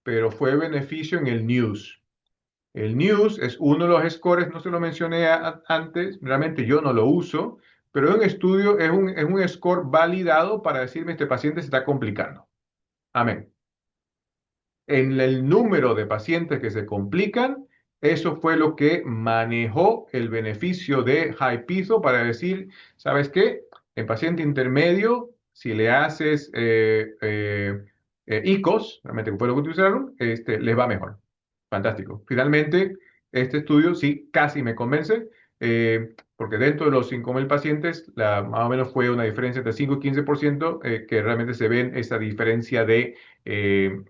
pero fue beneficio en el news. El news es uno de los scores, no se lo mencioné antes, realmente yo no lo uso, pero es un estudio, es un score validado para decirme este paciente se está complicando. Amén. En el número de pacientes que se complican, eso fue lo que manejó el beneficio de HiPiso para decir, ¿sabes qué? En paciente intermedio, si le haces ICOS, realmente que fue lo que utilizaron, les va mejor. Fantástico. Finalmente, este estudio sí casi me convence, porque dentro de los 5.000 pacientes, más o menos fue una diferencia entre 5 y 15%, que realmente se ven esa diferencia de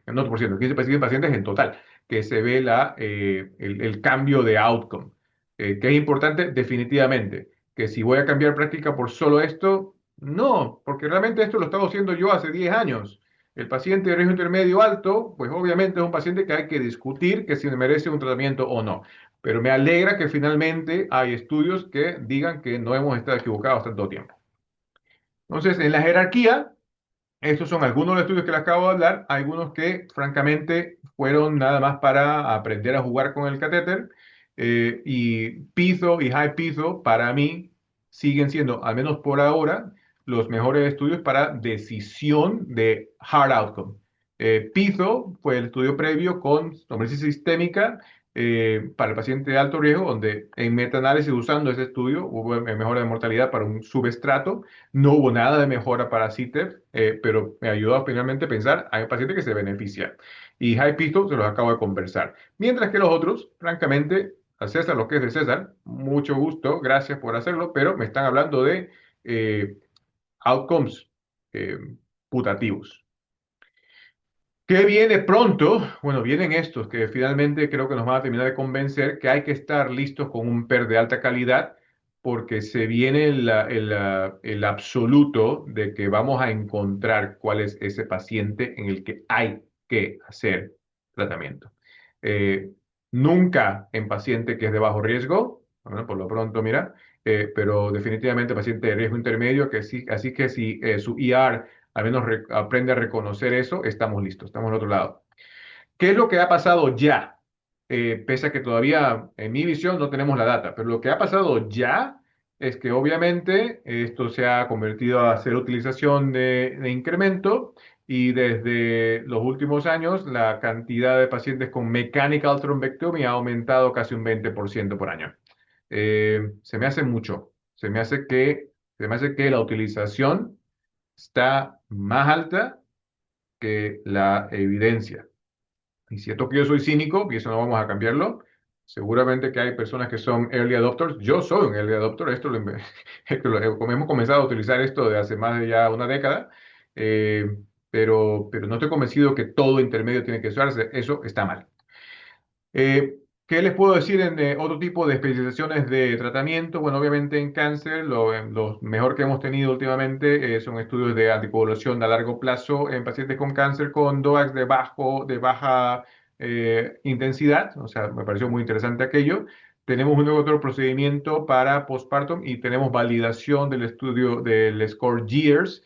no por ciento, 15 pacientes en total, que se ve el cambio de outcome. ¿Que es importante? Definitivamente. Que si voy a cambiar práctica por solo esto, no, porque realmente esto lo estaba haciendo yo hace 10 años. El paciente de riesgo intermedio alto, pues obviamente es un paciente que hay que discutir que si merece un tratamiento o no. Pero me alegra que finalmente hay estudios que digan que no hemos estado equivocados tanto tiempo. Entonces, en la jerarquía, estos son algunos de los estudios que les acabo de hablar, algunos que francamente fueron nada más para aprender a jugar con el catéter, y Piso y High Piso para mí siguen siendo, al menos por ahora, los mejores estudios para decisión de hard outcome. Piso fue el estudio previo con somnolencia sistémica para el paciente de alto riesgo, donde en metaanálisis usando ese estudio hubo mejora de mortalidad para un subestrato. No hubo nada de mejora para CITEF, pero me ayudó finalmente a pensar, hay un paciente que se beneficia. Y High Pisto se los acabo de conversar. Mientras que los otros, francamente, a César lo que es de César, mucho gusto, gracias por hacerlo, pero me están hablando de eh, outcomes eh, putativos. ¿Qué viene pronto? Bueno, vienen estos que finalmente creo que nos van a terminar de convencer que hay que estar listos con un PER de alta calidad porque se viene el absoluto de que vamos a encontrar cuál es ese paciente en el que hay que hacer tratamiento. Eh, Nunca en paciente que es de bajo riesgo, bueno, por lo pronto, mira, pero definitivamente paciente de riesgo intermedio, que sí, así que si su ER al menos aprende a reconocer eso, estamos listos, estamos al otro lado. ¿Qué es lo que ha pasado ya? Pese a que todavía, en mi visión, no tenemos la data, pero lo que ha pasado ya es que obviamente esto se ha convertido a hacer utilización de incremento y desde los últimos años la cantidad de pacientes con mechanical thrombectomy ha aumentado casi un 20% por año. Se me hace mucho, se me hace que la utilización está más alta que la evidencia. Y siento que yo soy cínico, y eso no vamos a cambiarlo. Seguramente que hay personas que son early adopters. Yo soy un early adopter. Como hemos comenzado a utilizar esto de hace más de ya una década, eh, pero no estoy convencido que todo intermedio tiene que usarse. Eso está mal. ¿Qué les puedo decir en otro tipo de especializaciones de tratamiento? Bueno, obviamente en cáncer, lo mejor que hemos tenido últimamente son estudios de anticoagulación a largo plazo en pacientes con cáncer con DOACs de baja intensidad. O sea, me pareció muy interesante aquello. Tenemos un otro procedimiento para postpartum y tenemos validación del estudio del score GEARS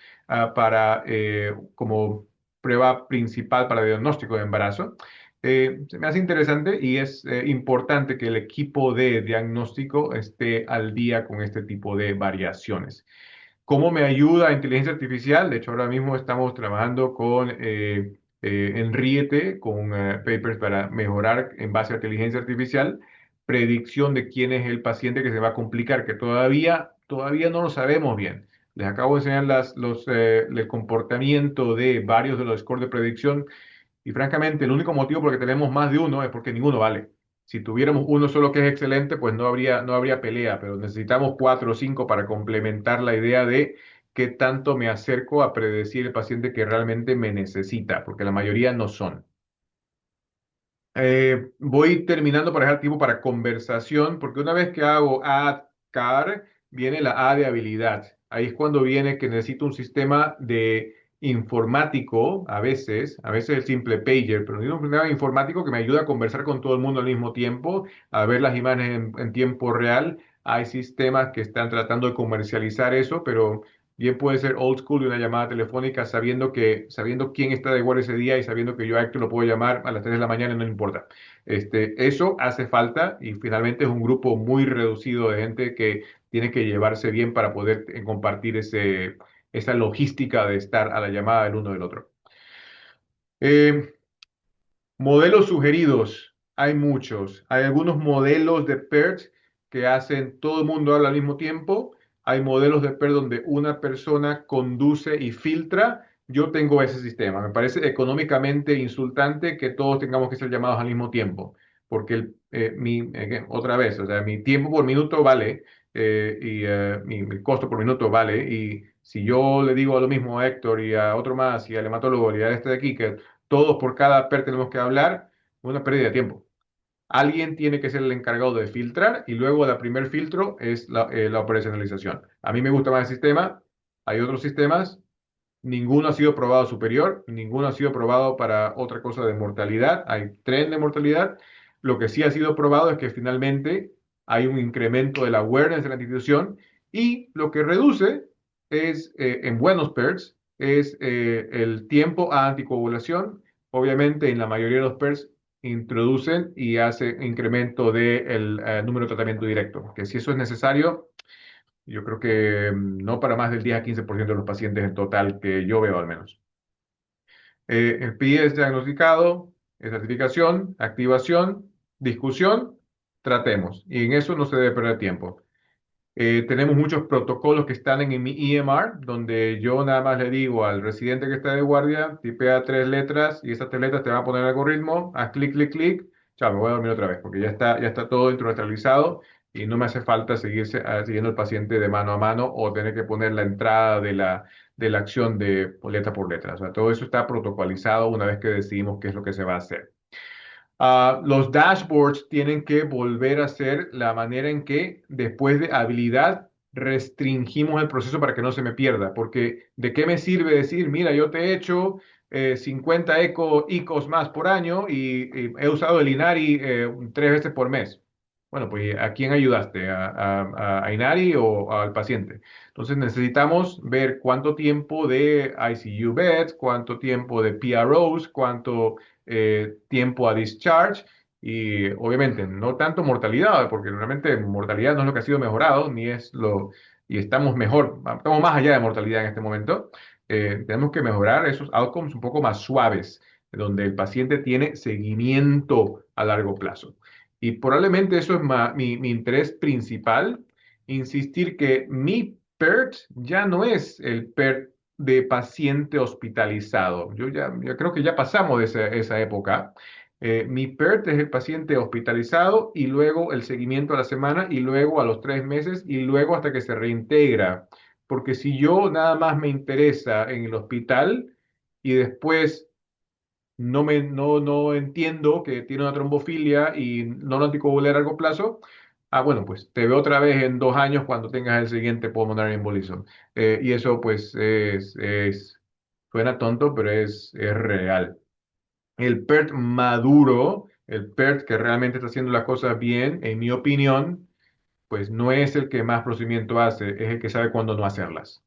como prueba principal para diagnóstico de embarazo. Se me hace interesante y es importante que el equipo de diagnóstico esté al día con este tipo de variaciones. ¿Cómo me ayuda inteligencia artificial? De hecho, ahora mismo estamos trabajando con Enriete, con papers para mejorar en base a inteligencia artificial, predicción de quién es el paciente que se va a complicar, que todavía no lo sabemos bien. Les acabo de enseñar el comportamiento de varios de los scores de predicción y francamente, el único motivo por el que tenemos más de uno es porque ninguno vale. Si tuviéramos uno solo que es excelente, pues no habría pelea, pero necesitamos cuatro o cinco para complementar la idea de qué tanto me acerco a predecir el paciente que realmente me necesita, porque la mayoría no son. Voy terminando para dejar tiempo para conversación, porque una vez que hago add car, viene la A de habilidad. Ahí es cuando viene que necesito un sistema de informático, a veces el simple pager, pero necesito un sistema informático que me ayude a conversar con todo el mundo al mismo tiempo, a ver las imágenes en tiempo real. Hay sistemas que están tratando de comercializar eso, pero bien puede ser old school de una llamada telefónica sabiendo quién está de guardia ese día y sabiendo que yo a Héctor lo puedo llamar a las 3 de la mañana y no le importa. Eso hace falta y finalmente es un grupo muy reducido de gente que tiene que llevarse bien para poder compartir esa logística de estar a la llamada del uno del otro. Eh, Modelos sugeridos, hay muchos. Hay algunos modelos de PERT que hacen todo el mundo habla al mismo tiempo. Hay modelos de PERT donde una persona conduce y filtra. Yo tengo ese sistema. Me parece económicamente insultante que todos tengamos que ser llamados al mismo tiempo, porque otra vez, o sea, mi tiempo por minuto vale mi costo por minuto vale. Y si yo le digo a lo mismo a Héctor y a otro más y al hematólogo y a este de aquí que todos por cada PER tenemos que hablar, una pérdida de tiempo. Alguien tiene que ser el encargado de filtrar y luego el primer filtro es la operacionalización. A mí me gusta más el sistema, hay otros sistemas, ninguno ha sido probado superior, ninguno ha sido probado para otra cosa de mortalidad, hay tren de mortalidad. Lo que sí ha sido probado es que finalmente hay un incremento de la awareness de la institución y lo que reduce es, en buenos PERS, es el tiempo a anticoagulación. Obviamente, en la mayoría de los PERS introducen y hace incremento del número de tratamiento directo, que si eso es necesario, yo creo que no para más del 10 a 15% de los pacientes en total que yo veo al menos. El PI es diagnosticado, certificación, activación, discusión, tratemos. Y en eso no se debe perder tiempo. Tenemos muchos protocolos que están en mi EMR, donde yo nada más le digo al residente que está de guardia, tipea 3 letras y esas 3 letras te van a poner el algoritmo, haz clic, clic, clic, chao, me voy a dormir otra vez, porque ya está todo instrumentalizado y no me hace falta siguiendo al paciente de mano a mano o tener que poner la entrada de la acción de letra por letra. O sea, todo eso está protocolizado una vez que decidimos qué es lo que se va a hacer. Los dashboards tienen que volver a ser la manera en que después de habilidad restringimos el proceso para que no se me pierda, porque ¿de qué me sirve decir, mira, yo te he hecho 50 ICOs más por año y he usado el Inari 3 veces por mes? Bueno, pues ¿a quién ayudaste? ¿A Inari o al paciente? Entonces necesitamos ver cuánto tiempo de ICU beds, cuánto tiempo de PROs, cuánto tiempo a discharge y obviamente no tanto mortalidad, porque realmente mortalidad no es lo que ha sido mejorado, y estamos más allá de mortalidad en este momento. Tenemos que mejorar esos outcomes un poco más suaves, donde el paciente tiene seguimiento a largo plazo. Y probablemente eso es mi interés principal, insistir que mi PERT ya no es el PERT de paciente hospitalizado. Yo creo que ya pasamos de esa época. Mi PERT es el paciente hospitalizado y luego el seguimiento a la semana y luego a los 3 meses y luego hasta que se reintegra. Porque si yo nada más me interesa en el hospital y después no entiendo que tiene una trombofilia y no lo anticoagulé a largo plazo, bueno, pues te veo otra vez en 2 años cuando tengas el siguiente pulmonary embolism. Y eso pues suena tonto, pero es real. El PERT maduro, el PERT que realmente está haciendo las cosas bien, en mi opinión, pues no es el que más procedimiento hace, es el que sabe cuándo no hacerlas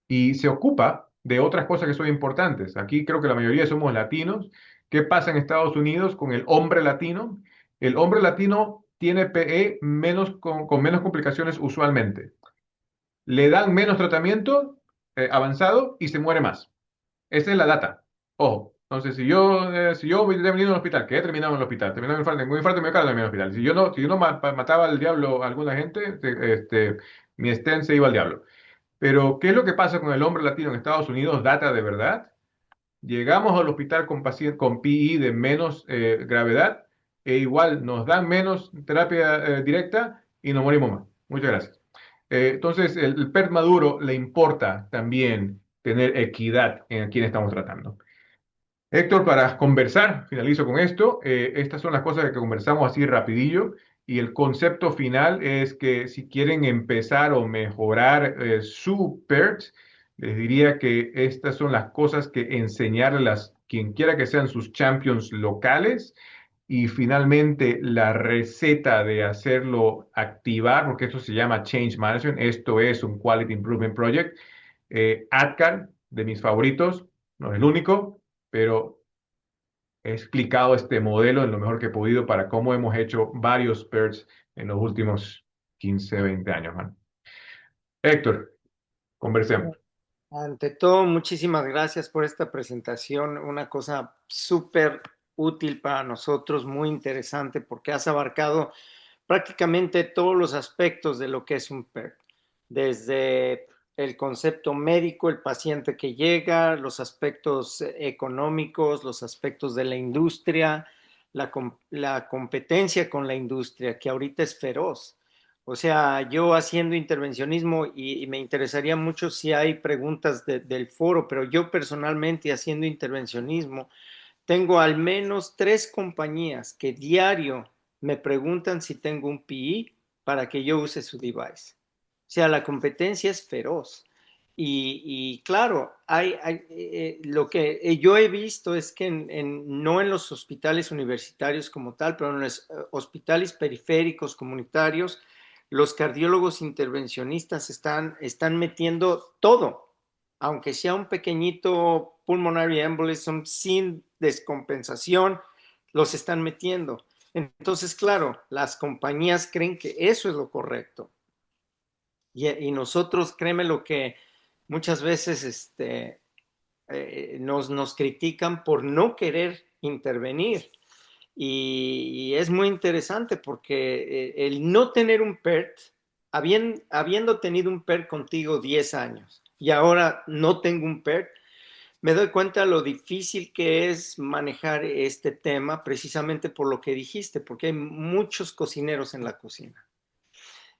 y se ocupa de otras cosas que son importantes. Aquí creo que la mayoría somos latinos. ¿Qué pasa en Estados Unidos con el hombre latino? El hombre latino tiene PE con menos complicaciones usualmente. Le dan menos tratamiento avanzado y se muere más. Esa es la data. Ojo. Entonces, si yo voy terminando en el hospital, que he terminado en el hospital, terminado en un infarto de miocardio en el hospital, si yo no mataba al diablo a alguna gente, mi stent se iba al diablo. Pero, ¿qué es lo que pasa con el hombre latino en Estados Unidos? Data de verdad. Llegamos al hospital con paciente con PI de menos gravedad e igual nos dan menos terapia directa y nos morimos más. Muchas gracias. Entonces, el PERT maduro le importa también tener equidad en a quién estamos tratando. Héctor, para conversar, finalizo con esto. Estas son las cosas que conversamos así rapidillo y el concepto final es que si quieren empezar o mejorar su PERT, les diría que estas son las cosas que enseñarles a quien quiera que sean sus champions locales y finalmente la receta de hacerlo activar, porque esto se llama Change Management, esto es un Quality Improvement Project. ADCAR, de mis favoritos, no es el único, pero he explicado este modelo en lo mejor que he podido para cómo hemos hecho varios PERTs en los últimos 15, 20 años, man. Héctor, conversemos. Ante todo, muchísimas gracias por esta presentación, una cosa súper útil para nosotros, muy interesante, porque has abarcado prácticamente todos los aspectos de lo que es un PERT, desde el concepto médico, el paciente que llega, los aspectos económicos, los aspectos de la industria, la competencia con la industria, que ahorita es feroz. O sea, yo haciendo intervencionismo y me interesaría mucho si hay preguntas del foro, pero yo personalmente haciendo intervencionismo, tengo al menos 3 compañías que diario me preguntan si tengo un PI para que yo use su device. O sea, la competencia es feroz. Y claro, lo que yo he visto es que no en los hospitales universitarios como tal, pero en los hospitales periféricos comunitarios, los cardiólogos intervencionistas están metiendo todo, aunque sea un pequeñito pulmonary embolism sin descompensación, los están metiendo. Entonces, claro, las compañías creen que eso es lo correcto. Y nosotros, créeme lo que muchas veces nos critican por no querer intervenir. Y es muy interesante porque el no tener un PERT, habiendo tenido un PERT contigo 10 años y ahora no tengo un PERT, me doy cuenta lo difícil que es manejar este tema precisamente por lo que dijiste, porque hay muchos cocineros en la cocina.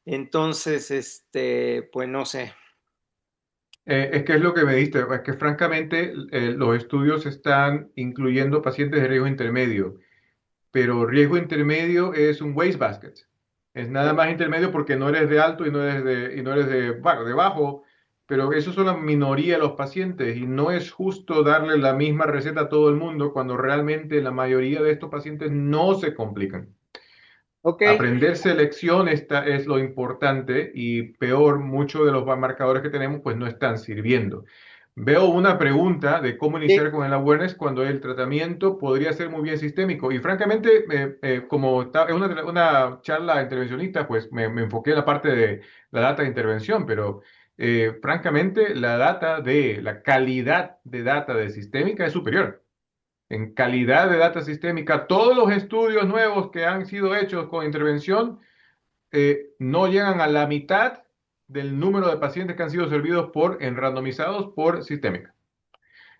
Entonces, pues no sé. Es que es lo que me diste, es que francamente los estudios están incluyendo pacientes de riesgo intermedio, pero riesgo intermedio es un wastebasket. Es nada más intermedio porque no eres de alto y no eres de bajo, pero eso es una minoría de los pacientes y no es justo darle la misma receta a todo el mundo cuando realmente la mayoría de estos pacientes no se complican. Ok, Aprender selección es lo importante y peor, muchos de los marcadores que tenemos pues no están sirviendo. Veo una pregunta de cómo sí, iniciar con el awareness cuando el tratamiento podría ser muy bien sistémico. Y francamente, como es una charla intervencionista, pues me enfoqué en la parte de la data de intervención, pero francamente la calidad de data de sistémica es superior en calidad de data sistémica. Todos los estudios nuevos que han sido hechos con intervención no llegan a la mitad del número de pacientes que han sido servidos randomizados por sistémica.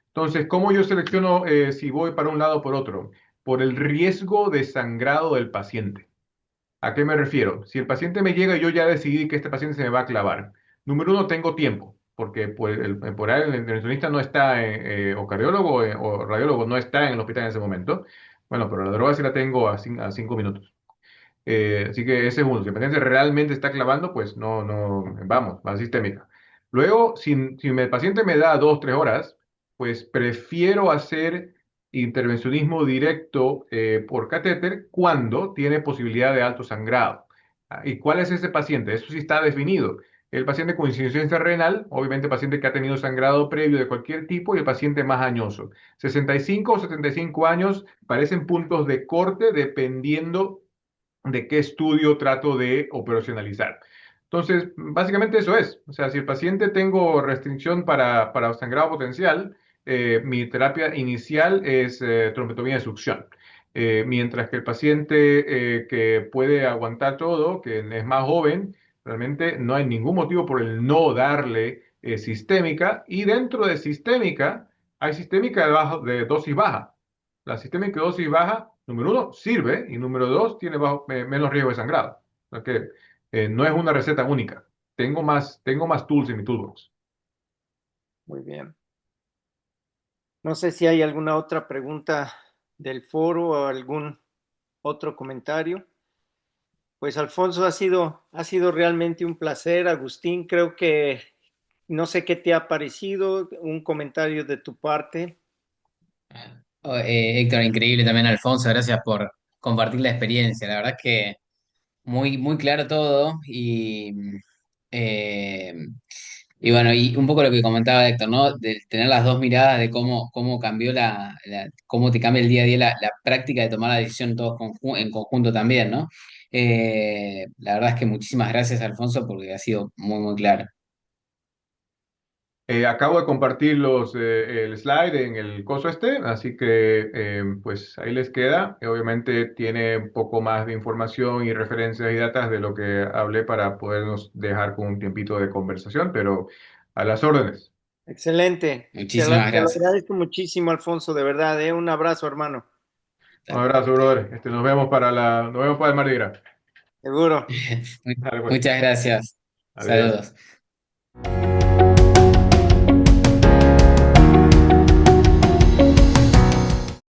Entonces, ¿cómo yo selecciono si voy para un lado o por otro? Por el riesgo de sangrado del paciente. ¿A qué me refiero? Si el paciente me llega y yo ya decidí que este paciente se me va a clavar, número uno, tengo tiempo, porque por ahí el intervencionista no está, o cardiólogo o radiólogo no está en el hospital en ese momento. Bueno, pero la droga sí la tengo a 5 minutos. Así que ese es uno. Si el paciente realmente está clavando, pues vamos, va sistémica. Luego, si el paciente me da 2, 3 horas, pues prefiero hacer intervencionismo directo por catéter cuando tiene posibilidad de alto sangrado. ¿Y cuál es ese paciente? Eso sí está definido. El paciente con insuficiencia renal, obviamente paciente que ha tenido sangrado previo de cualquier tipo y el paciente más añoso. 65 o 75 años parecen puntos de corte dependiendo de qué estudio trato de operacionalizar. Entonces, básicamente eso es. O sea, si el paciente tengo restricción para sangrado potencial, mi terapia inicial es trombotomía de succión. Mientras que el paciente que puede aguantar todo, que es más joven, realmente no hay ningún motivo por el no darle sistémica. Y dentro de sistémica, hay sistémica de dosis baja. La sistémica de dosis baja, número uno, sirve y número dos, tiene menos riesgo de sangrado. O sea que no es una receta única. Tengo más tools en mi toolbox. muy bien. No sé si hay alguna otra pregunta del foro o algún otro comentario. Pues Alfonso, ha sido realmente un placer. Agustín, creo que no sé qué te ha parecido, un comentario de tu parte. Héctor, increíble también, Alfonso, gracias por compartir la experiencia. La verdad es que muy, muy claro todo eh, y bueno, y un poco lo que comentaba Héctor, ¿no? De tener las dos miradas de cómo cambió cómo te cambia el día a día la práctica de tomar la decisión todos en conjunto también, ¿no? La verdad es que muchísimas gracias, Alfonso, porque ha sido muy, muy claro. Acabo de compartir el slide en el coso este, así que pues ahí les queda. Obviamente tiene un poco más de información y referencias y datas de lo que hablé para podernos dejar con un tiempito de conversación, pero a las órdenes. Excelente. Muchísimas Te lo gracias. agradezco muchísimo, Alfonso, de verdad, ¿eh? Un abrazo, hermano. Un abrazo, brother. Nos vemos para el Mardi Gras. Seguro. Dale, pues. Muchas gracias. Adiós. Saludos.